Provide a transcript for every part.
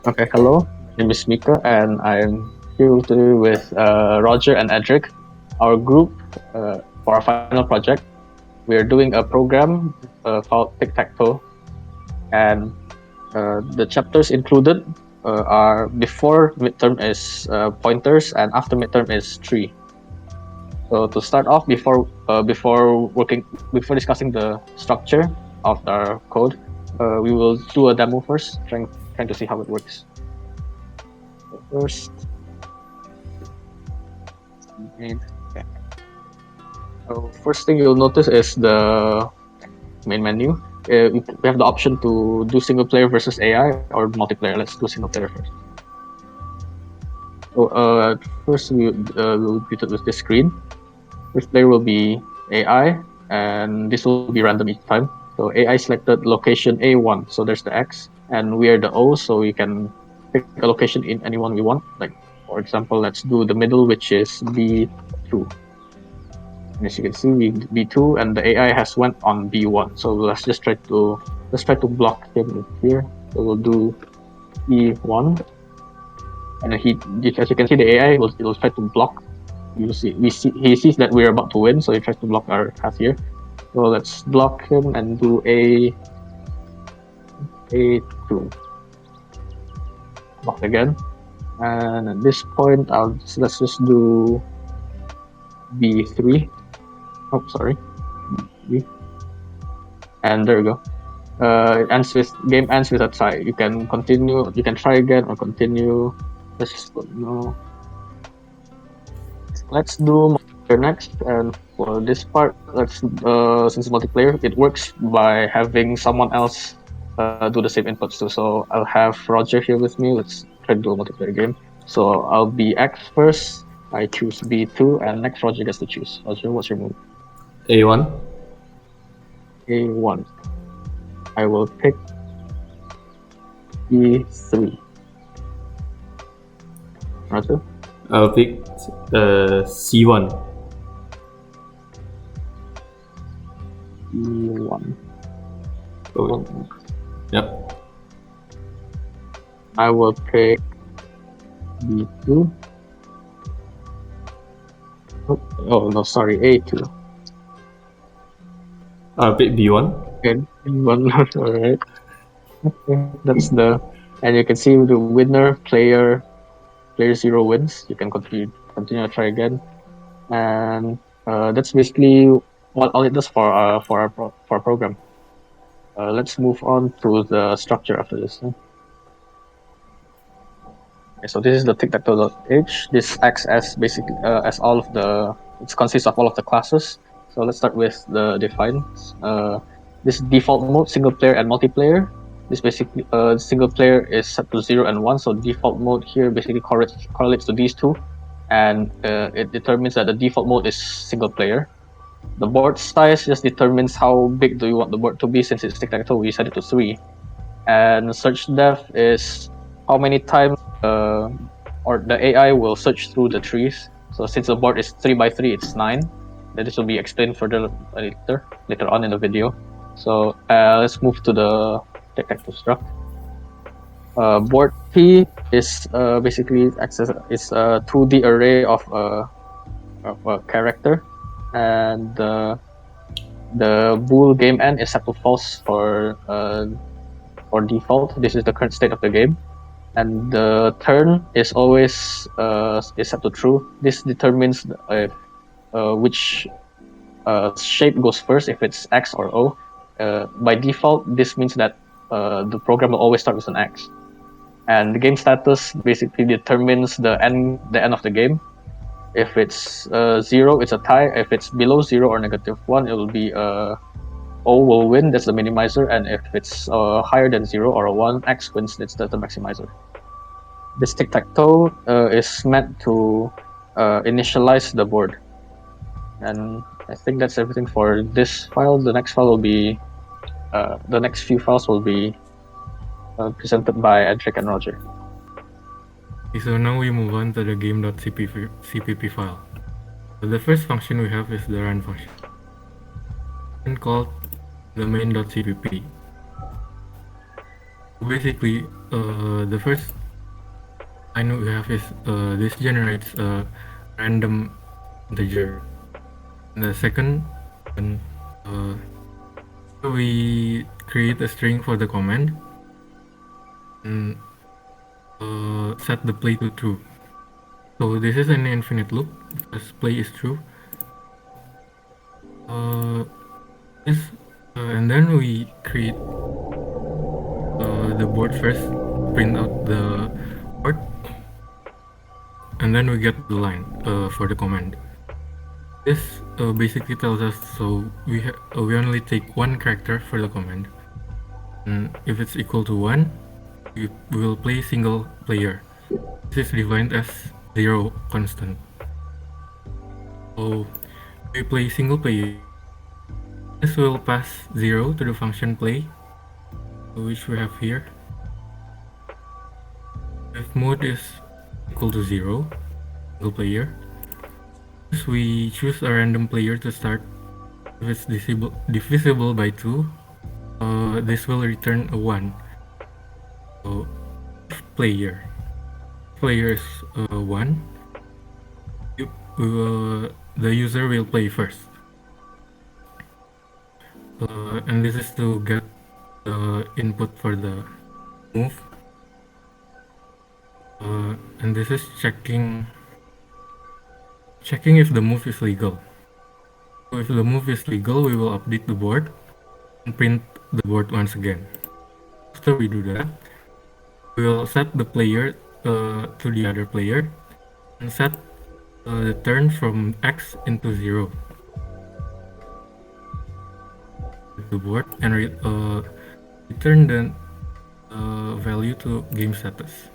Okay, hello. My name is Mikha, and I'm here today with Roger and Edrick. Our group, for our final project, we are doing a program called Tic-Tac-Toe, and the chapters included are before midterm is pointers, and after midterm is tree. So to start off, before discussing the structure of our code, we will do a demo first, trying to see how it works. First, okay. So first thing you'll notice is the main menu. We have the option to do single player versus AI or multiplayer. Let's do single player first. So first we'll be greeted with this screen. First player will be AI, and this will be random each time. So AI selected location A1, so there's the X, and we are the O, so we can pick a location in anyone we want. Like for example, let's do the middle, which is B2. And as you can see, B2 and the AI has went on B1. So let's try to block him here. So we'll do E1, and as you can see, the AI will try to block. He sees that we're about to win, so he tries to block our path here. So let's block him and do A2. Block again. And at this point, let's just do B3. Oh, sorry. B. And there we go. Game ends with a try. You can continue. You can try again or continue. Let's just no. Let's do multiplayer next. And for this part, let's since multiplayer, it works by having someone else do the same inputs too. So I'll have Roger here with me. Let's try to do a multiplayer game. So I'll be X first. I choose B2, and next Roger gets to choose. Roger, what's your move? A1. A1. I will pick B3. Roger? I'll pick C1. B1. Oh, yep. I will pick B2. Oh no, sorry, A2. I'll pick B1. Okay, B1. Alright. Okay, that's and you can see the winner player 0 wins. You can continue to try again, and that's basically all it does for our program. Let's move on to the structure after this. Okay, so this is the tic-tac-toe.h. This acts as basically as all of the it consists of all of the classes. So let's start with the defines. This default mode, single player and multiplayer. This basically single player is set to 0 and 1. So default mode here basically correlates to these two, and it determines that the default mode is single player. The board size just determines how big do you want the board to be. Since it's tic-tac-toe, we set it to 3. And search depth is how many times or the AI will search through the trees. So since the board is 3x3, it's 9. Then this will be explained further later on in the video. So let's move to the tic-tac-toe struct. Board P is basically is a 2D array of a character, and the bool game end is set to false for default. This is the current state of the game, and the turn is always is set to true. This determines if which shape goes first, if it's X or O. By default, this means that the program will always start with an X. And the game status basically determines the end of the game. If it's 0, it's a tie. If it's below 0 or -1, it will be O will win, that's the minimizer, and if it's higher than 0 or a 1, X wins, that's the maximizer. This tic-tac-toe is meant to initialize the board. And I think that's everything for this file. The next file will be, the next few files will be presented by Edrick and Roger. Okay, so now we move on to the game.cpp file. So the first function we have is the run function, and called the main.cpp. Basically, the first line we have is this generates a random integer. And the second one, we create a string for the command and set the play to true. So this is an infinite loop because play is true. And then we create the board first, print out the board, and then we get the line for the command. This basically tells us so we only take one character for the command, and if it's equal to 1, we will play single player. This is defined as 0 constant. So we play single player. This will pass 0 to the function play, which we have here. If mode is equal to 0, single player, we choose a random player to start. If it's divisible by 2, this will return a 1. So if player is 1, the user will play first. And this is to get the input for the move. And this is checking if the move is legal. So if the move is legal, we will update the board and print the board once again. After we do that, we will set the player to the other player and set the turn from X into 0. The board and return the value to game status.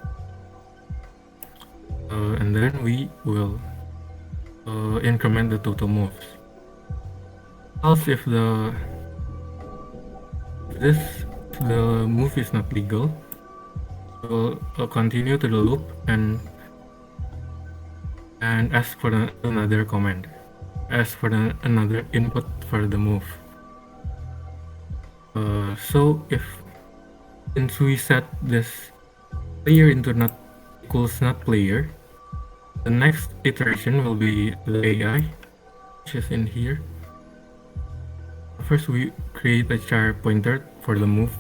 And then we will increment the total moves. Else, if the move is not legal, we'll continue to the loop and ask for another command, ask for another input for the move. So since we set this player into not equals not player, the next iteration will be the AI, which is in here. First, we create a char pointer for the move,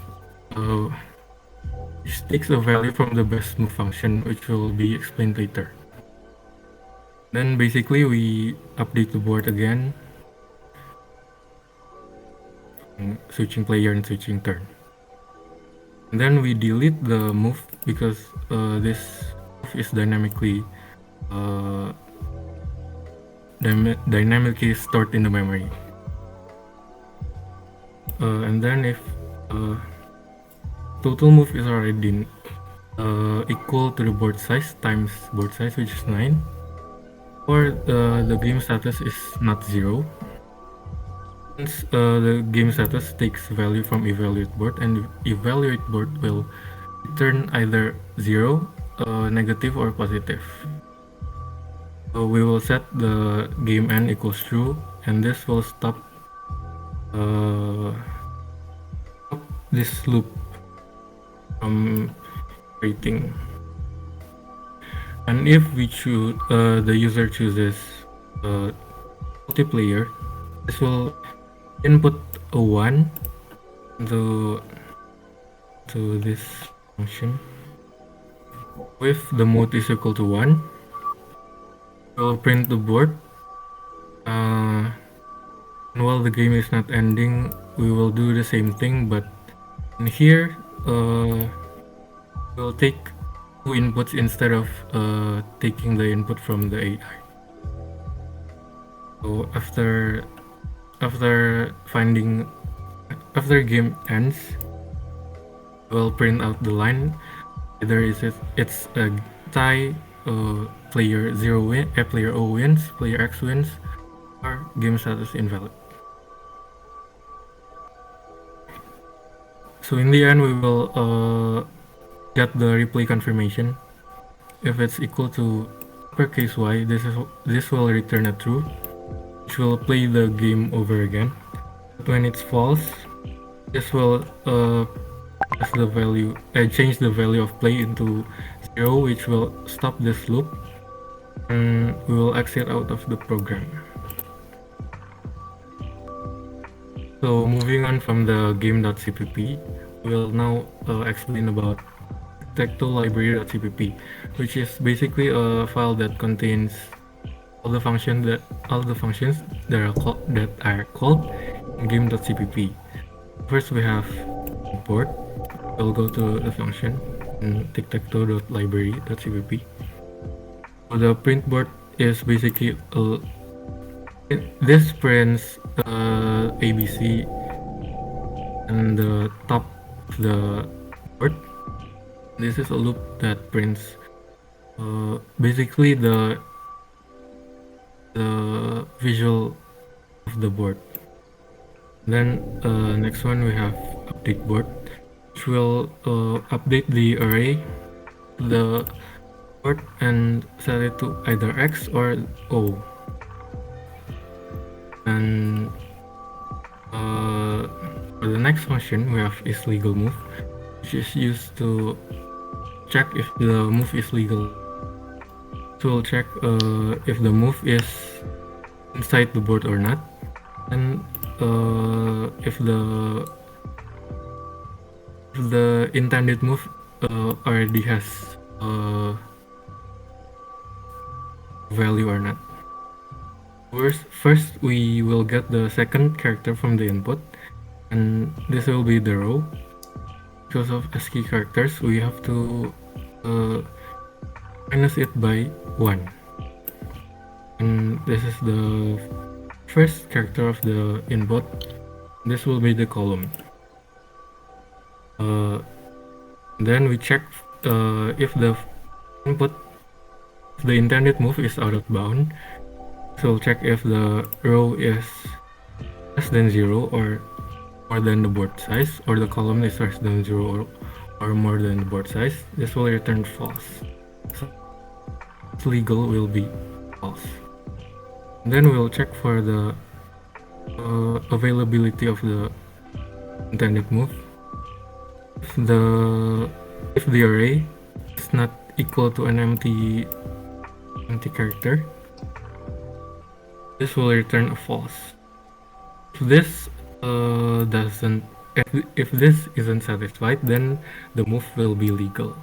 which takes a value from the best move function, which will be explained later. Then basically we update the board again, switching player and switching turn. And then we delete the move because this move is dynamically stored in the memory. And then if total move is already equal to the board size times board size, which is 9, or the game status is not 0, since the game status takes value from evaluate board, and evaluate board will return either 0, negative, or positive. So we will set the game end equals true, and this will stop this loop from creating. And if we choose the user chooses multiplayer, this will input a 1 to this function. If the mode is equal to 1, we'll print the board. And while the game is not ending, we will do the same thing, but in here we'll take 2 inputs instead of taking the input from the AI. So after game ends, we'll print out the line. Either it's a tie, player 0 win, player O wins, player X wins, or game status invalid. So in the end, we will get the replay confirmation. If it's equal to uppercase Y, this will return a true, which will play the game over again. But when it's false, this will change the value of play into 0, which will stop this loop, and we will exit out of the program. So moving on from the game.cpp, we'll now explain about Tic-Tac-Toe library.cpp, which is basically a file that contains all the functions that are called in game.cpp. First, we have Printboard. We'll go to the function in tic-tac-toe.library.cpp. So the printboard is basically this prints ABC and the top of the board. This is a loop that prints basically the visual of the board. Then next one we have update board, which will update the array the board and set it to either X or O. And for the next function we have isLegalMove, which is used to check if the move is legal. So we'll check if the move is inside the board or not, and if the intended move already has value or not. First we will get the second character from the input, and this will be the row. Because of ASCII characters, we have to minus it by 1, and this is the first character of the input. This will be the column. Then we check if the intended move is out of bound. So we'll check if the row is less than 0 or more than the board size, or the column is less than 0 or more than the board size. This will return false. So legal will be false. And then we'll check for the availability of the intended move. If the array is not equal to an empty character, this will return a false. If this if this isn't satisfied, then the move will be legal.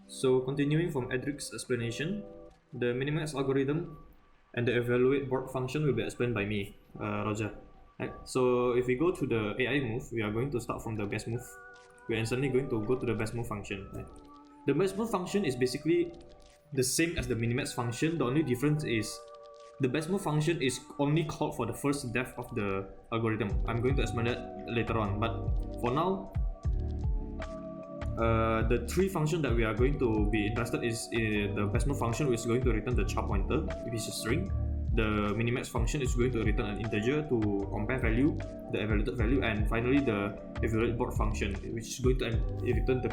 So continuing from Edrick's explanation, the Minimax algorithm and the evaluate board function will be explained by me, Roger. Right? So if we go to the AI move, we are going to start from the best move. We are instantly going to go to the best move function. Right? The best move function is basically the same as the Minimax function. The only difference is the best move function is only called for the first def of the algorithm. I'm going to explain that later on, but for now, the three function that we are going to be interested is the best move function, which is going to return the char pointer, which is a string. The Minimax function is going to return an integer to compare value, the evaluated value, and finally the evaluate board function, which is going to return the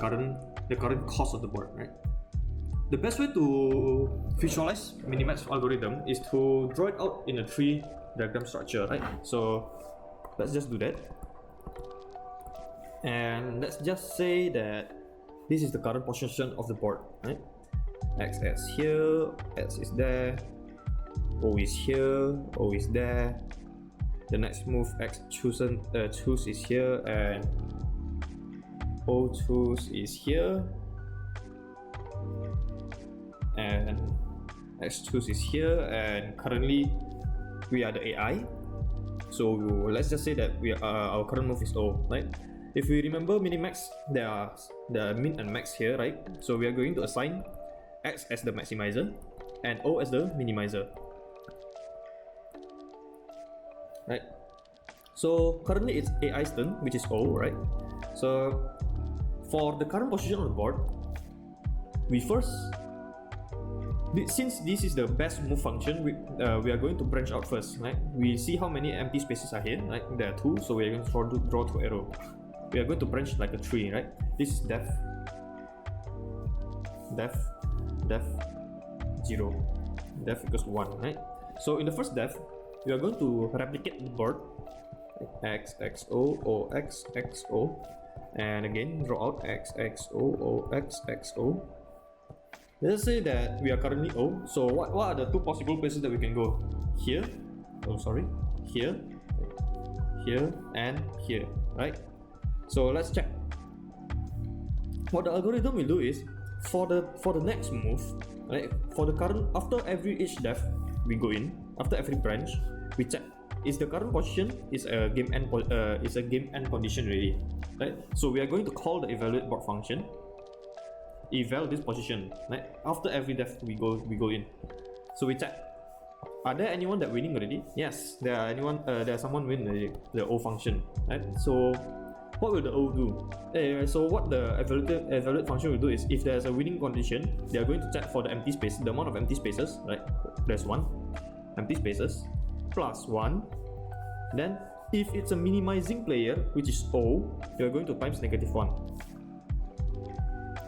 current cost of the board. Right? The best way to visualize Minimax algorithm is to draw it out in a tree diagram structure, right? So let's just do that. And let's just say that this is the current position of the board, right? X is here, X is there, O is here, O is there. The next move X choose is here, and O choose is here, and X choose is here, and currently we are the AI. So let's just say that our current move is O, right? If we remember Minimax, there are the min and max here, right? So we are going to assign X as the maximizer and O as the minimizer, right? So currently it's AI's turn, which is O, right? So for the current position on the board, since this is the best move function, we are going to branch out first, right? We see how many empty spaces are here, right? There are 2, so we are going to draw 2 arrows. We are going to branch like a tree, right? This is def 0, def equals 1, right? So in the first def, we are going to replicate the board X, X, O, O, X, X, O, and again draw out X, X, O, O, X, X, O. Let's say that we are currently O, so what are the two possible places that we can go? Here, here, here, and here, right? So let's check. What the algorithm will do is, for the next move, right? For the current, after each depth we go in, after every branch, we check is the current position is a game end condition already, right? So we are going to call the evaluate board function, eval this position, right? After every depth we go in. So we check. Are there anyone that winning already? Yes, there's someone win the O function, right? So what will the O do? So what the evaluate function will do is, if there's a winning condition, they are going to check for the empty space, the amount of empty spaces, right? There's 1 empty spaces plus 1. Then if it's a minimizing player, which is O, you are going to times -1.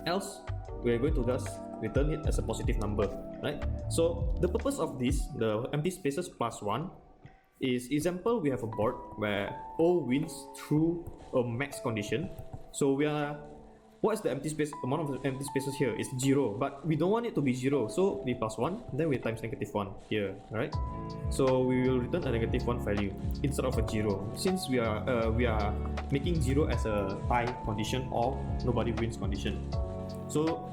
Else we are going to just return it as a positive number, right? So the purpose of this, the empty spaces plus 1, is example we have a board where O wins through a max condition. So what is the empty space amount of the empty spaces here? Is 0, but we don't want it to be 0, so we plus 1, then we times -1 here, right? So we will return a -1 value instead of a 0, since we are making 0 as a tie condition or nobody wins condition. So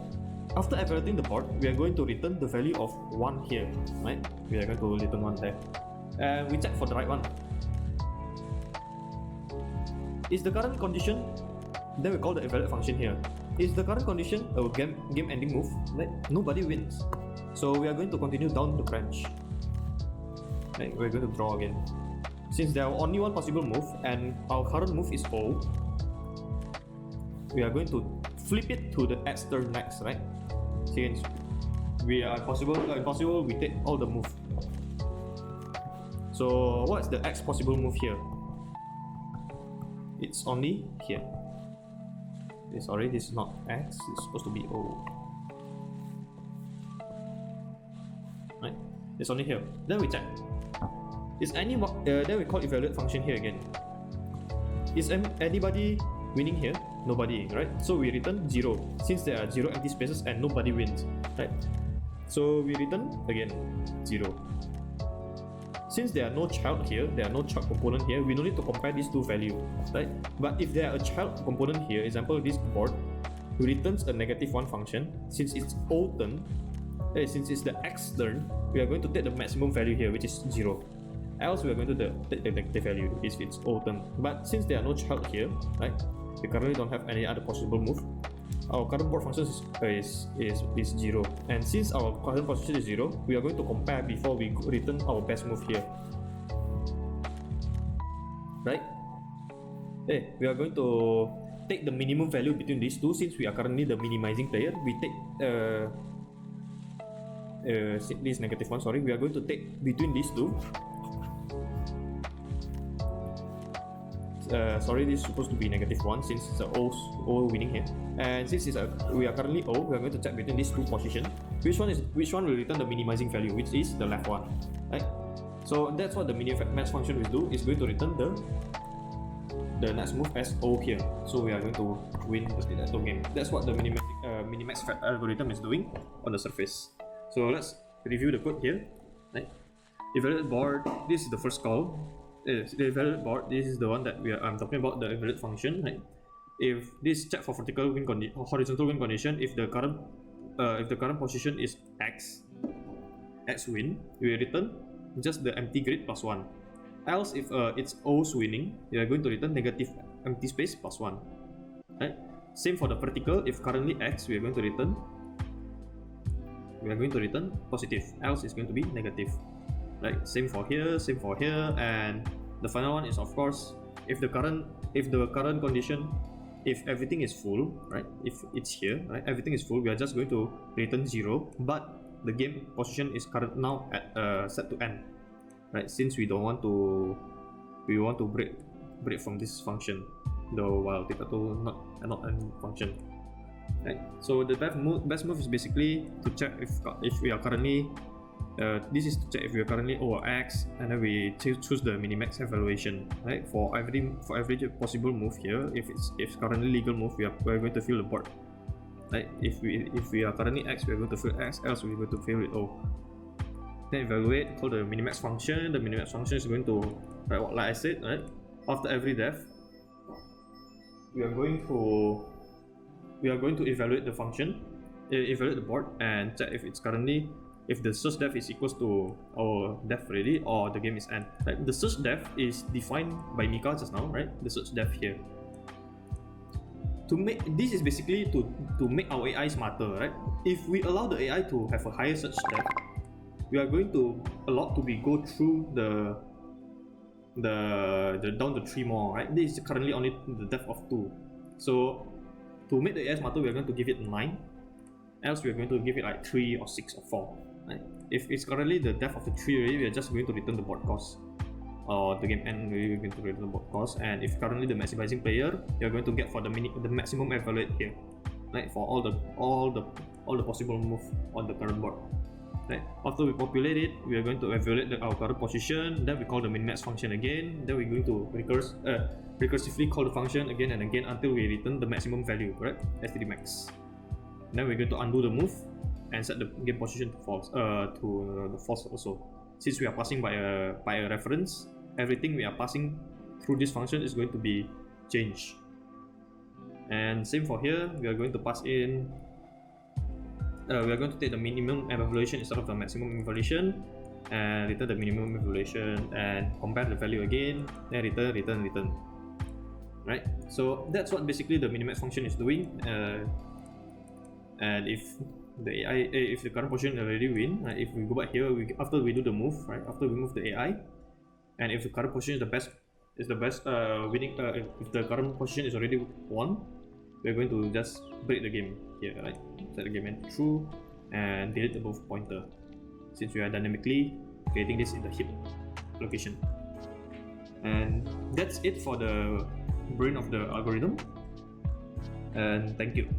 after evaluating the board, we are going to return the value of 1 here, right? We are going to return 1 there, and we check for the right one. Is the current condition, then we call the evaluate function here. Is the current condition a game ending move? Right? Nobody wins. So we are going to continue down the branch. Right? We're going to draw again. Since there are only one possible move and our current move is O, we are going to flip it to the X turn next, right? Since we are impossible, we take all the move. So what's the X possible move here? It's only here. Sorry, this is not X, it's supposed to be O. Right? It's only here. Then we check. Then we call evaluate function here again. Is anybody winning here? Nobody, right? So we return 0, since there are 0 empty spaces and nobody wins, right? So we return again 0. Since there are no child here, there are no child component here, we don't need to compare these two values, right? But if there are a child component here, example this board, we returns a -1 function. Since it's O turn, since it's the X turn, we are going to take the maximum value here, which is 0. Else we are going to take the negative value if it's O turn. But since there are no child here, right? We currently don't have any other possible move. Our current board function is 0, and since our current position is 0, we are going to compare before we return our best move here, right? We are going to take the minimum value between these two. Since we are currently the minimizing player, we take this -1. Sorry, we are going to take between these two. Sorry, this is supposed to be -1 since it's O winning here, and since we are currently O, we are going to check between these two positions which one will return the minimizing value, which is the left one, right? So that's what the Minimax function will do. Is going to return the next move as O here. So we are going to win the Tic-Tac-Toe game. That's what the Minimax algorithm is doing on the surface. So let's review the code here, right? Evaluate board. This is the first call. The evaluate board, this is the one that I'm talking about, the evaluate function, right? If this check for horizontal win condition, if the current position is X win, we return just the empty grid plus 1. Else if it's O's winning, we are going to return negative empty space plus 1, right? Same for the vertical. If currently X, we are going to return positive, else it's going to be negative, right? Same for here, and the final one is, of course, if the current condition, if everything is full, right? If it's here, right? Everything is full, we are just going to return 0, but the game position is now at set to end, right? Since we want to break from this function, though while Tic-Tac-Toe not end function, right? So the best move is basically to check if we are currently This is to check if we are currently over X, and then we choose the minimax evaluation, right? For every possible move here, if it's currently legal move, we're going to fill the board, right? If we are currently X, we're going to fill X, else we're going to fill it O. Then evaluate, call the minimax function. The minimax function is going to, right, like I said, right? After every def, we are going to evaluate the function, evaluate the board, and check if it's currently, if the search def is equals to our def already, or the game is end. Right? The search def is defined by Mikha just now, right? The search def here. To make this is basically to make our AI smarter, right? If we allow the AI to have a higher search def, we are going to allow to be go through the down the tree more, right? This is currently only the depth of 2. So to make the AI smarter, we are going to give it 9. Else we are going to give it like 3 or 6 or 4. Right? If it's currently the depth of the tree already, we are just going to return the board cost. Or the game end, we are going to return the board cost. And if currently the maximizing player, you are going to get for the maximum evaluate here, right? For all the possible move on the current board. Right. After we populate it, we are going to evaluate our current position. Then we call the minimax function again. Then we're going to recursively call the function again and again until we return the maximum value, correct? STD max. Then we're going to undo the move and set the game position to false. To the false also. Since we are passing by a reference, everything we are passing through this function is going to be changed. And same for here. We are going to pass in. We are going to take the minimum evaluation instead of the maximum evaluation, and return the minimum evaluation and compare the value again, then return. Right? So that's what basically the minimax function is doing. And if the AI, if the current position already win, if we go back here, after we do the move, right? After we move the AI, and if the current position is the best winning, if the current position is already won, we're going to just break the game here, right? Set the game end true and delete the move pointer, since we are dynamically creating this in the heap location. And that's it for the brain of the algorithm. And thank you.